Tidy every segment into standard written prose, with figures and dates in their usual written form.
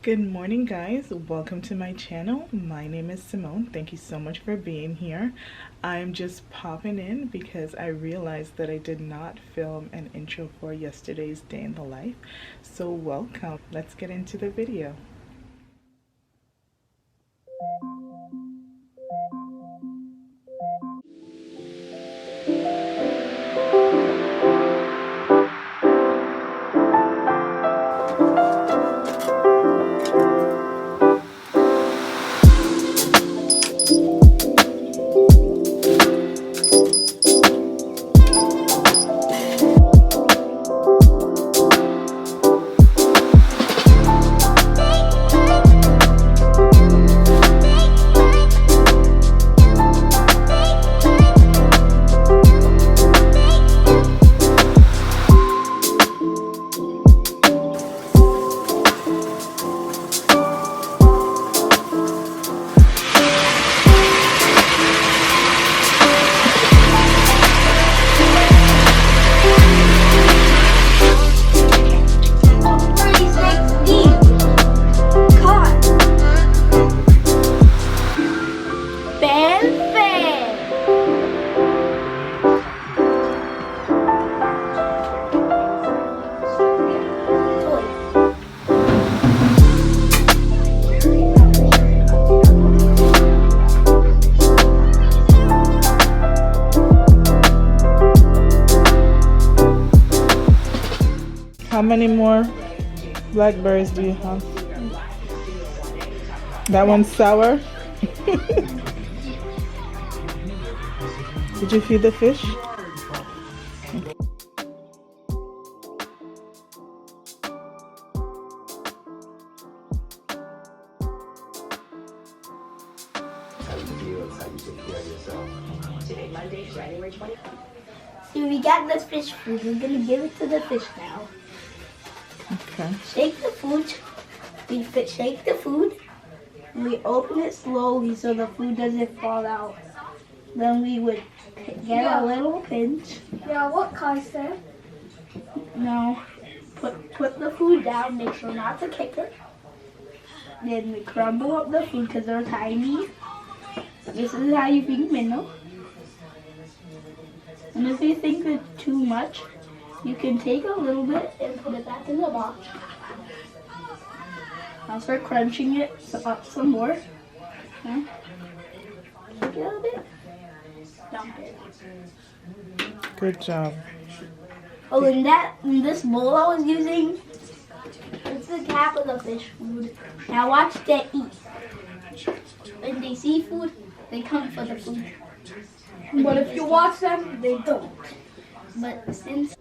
Good morning, guys. Welcome to my channel. My name is Simone. Thank you so much for being here. I'm just popping in because I realized that I did not film an intro for yesterday's day in the life. So welcome. Let's get into the video. How many more blackberries do you have? That one's sour? Did you feed the fish? See, we got this fish food. We're gonna give it to the fish now. Okay. Shake the food. Shake the food. And we open it slowly so the food doesn't fall out. Then we would get a little pinch. Yeah, what Kai said? Now, put the food down. Make sure not to kick it. Then we crumble up the food because they're tiny. This is how you feed minnow. And if you think it's too much, you can take a little bit and put it back in the box. I'll start crunching it up some more. Okay. Take it a little bit. Dump it. Good job. Oh, in this bowl I was using, it's the cap of the fish food. Now watch them eat. When they see food, they come for the food. But if you watch them, they don't. But since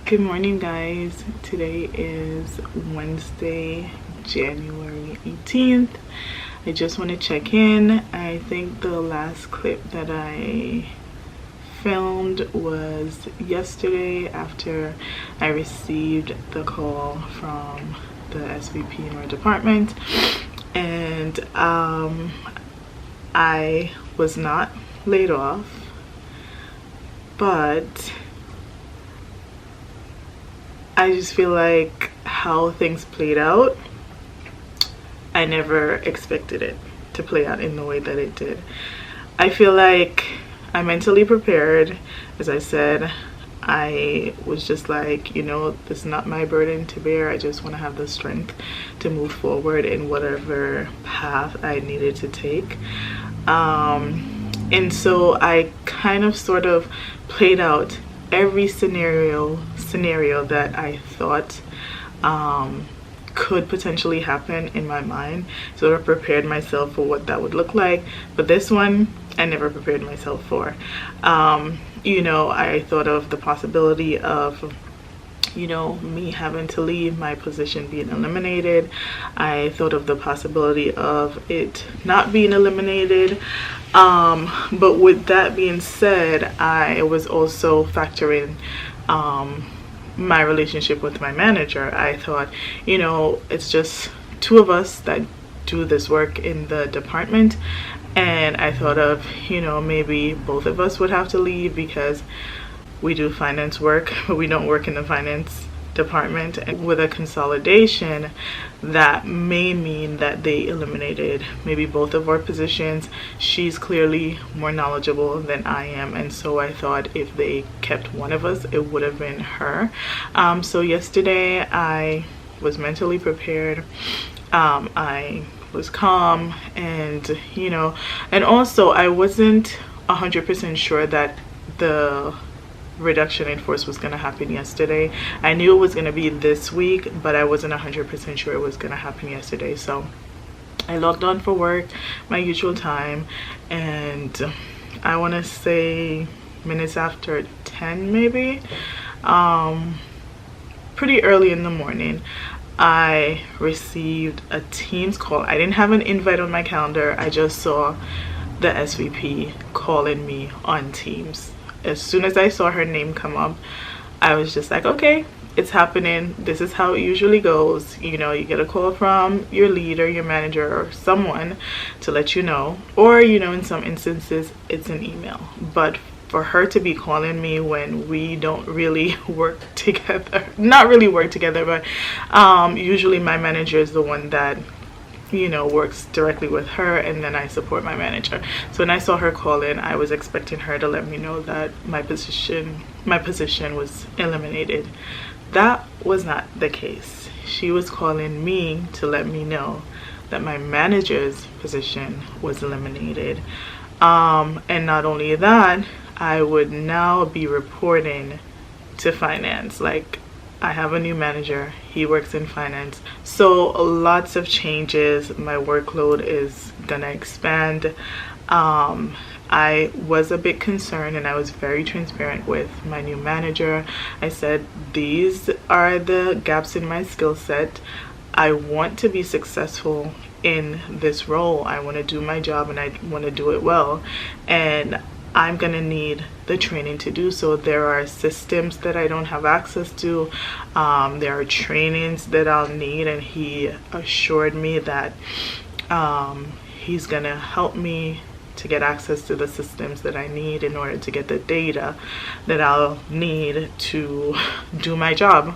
Good morning, guys. Today is Wednesday, January 18th. I just want to check in. I think the last clip that I filmed was yesterday after I received the call from the SVP in our department, and I was not laid off, but I just feel like how things played out, I never expected it to play out in the way that it did. I feel like I mentally prepared. As I said, I was just like, you know, this is not my burden to bear. I just want to have the strength to move forward in whatever path I needed to take. And so I kind of sort of played out every scenario that I thought could potentially happen in my mind, sort of prepared myself for what that would look like. But this one I never prepared myself for. You know, I thought of the possibility of, you know, me having to leave, my position being eliminated. I thought of the possibility of it not being eliminated. But with that being said, I was also factoring my relationship with my manager. I thought, you know, it's just two of us that do this work in the department, and I thought of, you know, maybe both of us would have to leave because we do finance work, but we don't work in the finance department. And with a consolidation, that may mean that they eliminated maybe both of our positions. She's clearly more knowledgeable than I am, and so I thought if they kept one of us, it would have been her. So yesterday I was mentally prepared. I was calm, and you know, and also I wasn't 100% sure that the reduction in force was going to happen yesterday. I knew it was going to be this week, but I wasn't 100% sure it was going to happen yesterday. So I logged on for work, my usual time, and I want to say minutes after 10 maybe, pretty early in the morning, I received a Teams call. I didn't have an invite on my calendar. I just saw the SVP calling me on Teams. As soon as I saw her name come up, I was just like, okay, it's happening. This is how it usually goes. You know, you get a call from your leader, your manager, or someone to let you know. Or, you know, in some instances, it's an email. But for her to be calling me when we don't really work together, not really work together, but usually my manager is the one that, you know, works directly with her, and then I support my manager. So when I saw her call in, I was expecting her to let me know that my position was eliminated. That was not the case. She was calling me to let me know that my manager's position was eliminated. And not only that, I would now be reporting to finance. Like, I have a new manager, he works in finance, so lots of changes. My workload is gonna expand. I was a bit concerned, and I was very transparent with my new manager. I said, these are the gaps in my skill set. I want to be successful in this role. I want to do my job, and I want to do it well, and I'm gonna need the training to do so. There are systems that I don't have access to. There are trainings that I'll need, and he assured me that he's gonna help me to get access to the systems that I need in order to get the data that I'll need to do my job.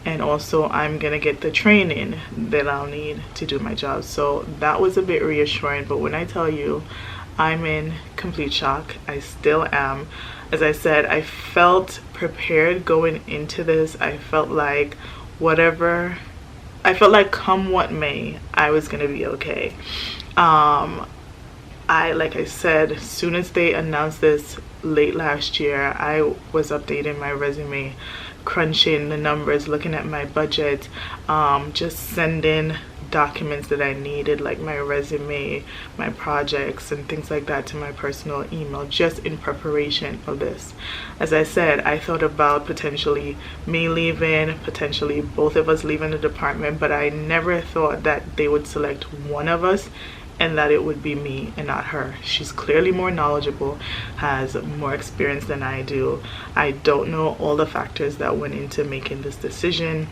And also I'm gonna get the training that I'll need to do my job. So that was a bit reassuring. But when I tell you, I'm in complete shock. I still am. As I said, I felt prepared going into this. I felt like come what may, I was gonna be okay. Like I said, as soon as they announced this late last year, I was updating my resume, crunching the numbers, looking at my budget, just sending documents that I needed, like my resume, my projects, and things like that, to my personal email, just in preparation of this. As I said, I thought about potentially me leaving, potentially both of us leaving the department, but I never thought that they would select one of us and that it would be me and not her. She's clearly more knowledgeable, has more experience than I do. I don't know all the factors that went into making this decision,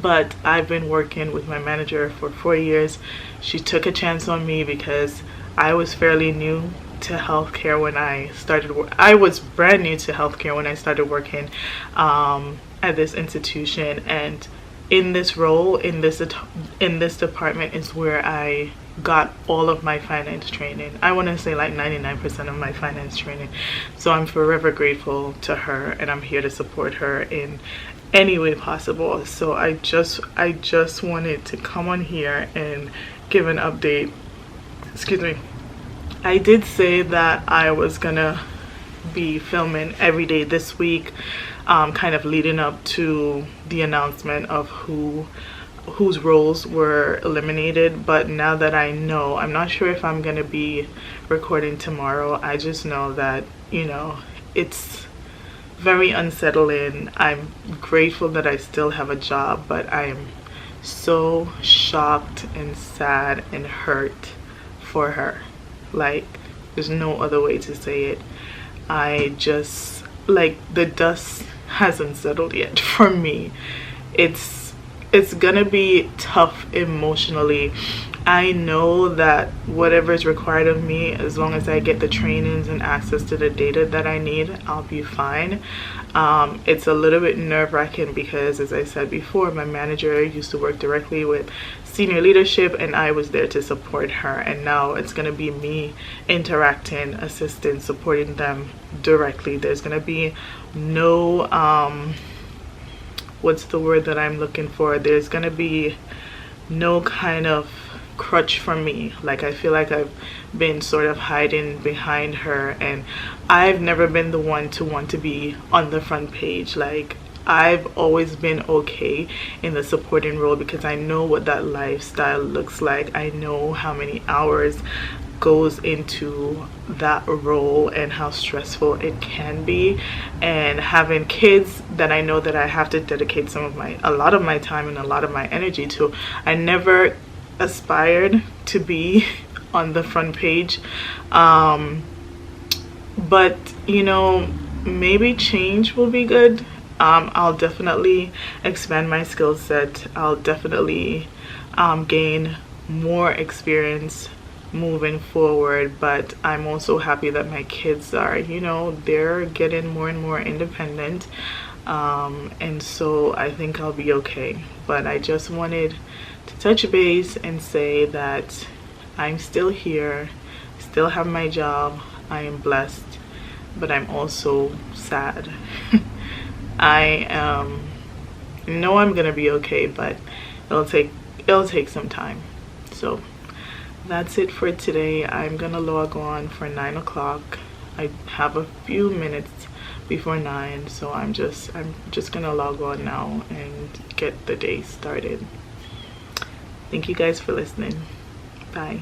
but I've been working with my manager for 4 years. She took a chance on me because I was fairly new to healthcare when I started. I was brand new to healthcare when I started working at this institution, and in this role, in this department is where I got all of my finance training. I want to say like 99% of my finance training. So I'm forever grateful to her, and I'm here to support her in any way possible. So I just wanted to come on here and give an update. Excuse me. I did say that I was gonna be filming every day this week, kind of leading up to the announcement of whose roles were eliminated. But now that I know, I'm not sure if I'm gonna be recording tomorrow. I just know that, you know, it's very unsettling. I'm grateful that I still have a job, but I am so shocked and sad and hurt for her. Like, there's no other way to say it. I just, like, the dust hasn't settled yet for me. It's gonna be tough emotionally. I know that whatever is required of me, as long as I get the trainings and access to the data that I need, I'll be fine. It's a little bit nerve-wracking because, as I said before, my manager used to work directly with senior leadership, and I was there to support her, and now it's going to be me interacting, assisting, supporting them directly. There's going to be no what's the word that I'm looking for? There's going to be no kind of crutch for me. Like, I feel like I've been sort of hiding behind her, and I've never been the one to want to be on the front page. Like, I've always been okay in the supporting role because I know what that lifestyle looks like. I know how many hours goes into that role and how stressful it can be, and having kids that I know that I have to dedicate a lot of my time and a lot of my energy to. I never aspired to be on the front page, but you know, maybe change will be good. I'll definitely expand my skill set. I'll definitely gain more experience moving forward, but I'm also happy that my kids are, you know, they're getting more and more independent, and so I think I'll be okay. But I just wanted to touch base and say that I'm still here, still have my job. I am blessed, but I'm also sad. I know I'm gonna be okay, but it'll take some time. So that's it for today. I'm gonna log on for 9 o'clock. I have a few minutes before 9, so I'm just gonna log on now and get the day started. Thank you guys for listening. Bye.